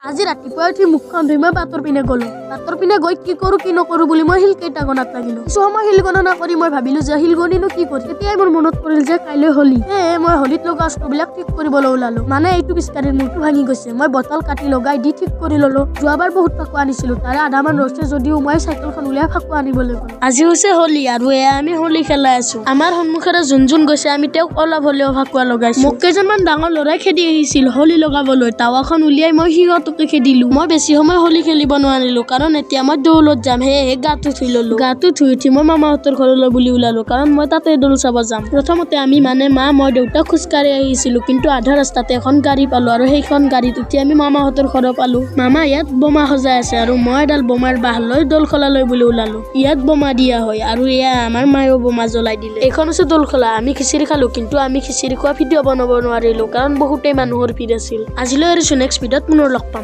আজি ৰাতিপুৱা উঠি মুখখন ধুই মই বাটৰ পিনে গলো। বাটৰ পিনে গৈ কি কৰো কি নকৰো বুলি মই শিল কেইটা গণাত লাগিলো। কিছু সময় শিল গণনা কৰি মই ভাবিলো যে শিল গণিনো কি কৰি। তেতিয়াই মোৰ মনত পৰিল যে কাইলৈ হোলী। মই হোলীত লগা বস্তুবিলাক ঠিক কৰিবলৈ ওলালো। মানে এইটো পিচকাৰীৰ মূৰটো ভাঙি গৈছে, মই বটল কাটি লগাই দি ঠিক কৰি ললো। যোৱাবাৰ বহুত ফাকুৱা আনিছিলো, তাৰে আধামান ৰৈছে যদিও মই চাইকেলখন উলিয়াই ফাকুৱা আনিবলৈ গলো। আজি হৈছে হোলী আৰু এয়া আমি হোলী খেলাই আছো। আমাৰ সন্মুখেৰে যোন গৈছে আমি তেওঁক অলপ হলেও ফাকুৱা লগাইছো। মোক কেইজনমান ডাঙৰ ল'ৰাই খেদি আহিছিল হোলী লগাবলৈ। টাৱাখন উলিয়াই মই সিহঁতকে খেদিলো। মই বেছি সময় হোলী খেলিব নোৱাৰিলো কাৰণ এতিয়া মই দৌলত যাম, সেয়েহে গাটো ধুই ললো। গাটো ধুই উঠি মই মামাহঁতৰ ঘৰলৈ বুলি ওলালো কাৰণ মই তাতে দৌল চাব যাম। প্ৰথমতে আমি মা মই দেউতা খোজকাঢ়ি আহিছিলো, কিন্তু আধা ৰাস্তাতে এখন গাড়ী পালো আৰু সেইখন গাড়ীত উঠি আমি মামাহঁতৰ ঘৰ পালো। মামা ইয়াত বোমা সজাই আছে আৰু মই এডাল বোমাৰ বাহ লৈ দৌলখোলালৈ বুলি ওলালো। ইয়াত বোমা দিয়া হয় আৰু এয়া আমাৰ মায়েও বোমা জ্বলাই দিলে। এইখন হৈছে দৌলখোলা। আমি খিচিৰি খালো, কিন্তু আমি খিচিৰি খোৱা ভিডিঅ' বনাব নোৱাৰিলো কাৰণ বহুতেই মানুহৰ ভিৰ আছিল। আজিলৈ এৰিছো, নেক্সট ভিডিঅ'ত পুনৰ লগ পাম।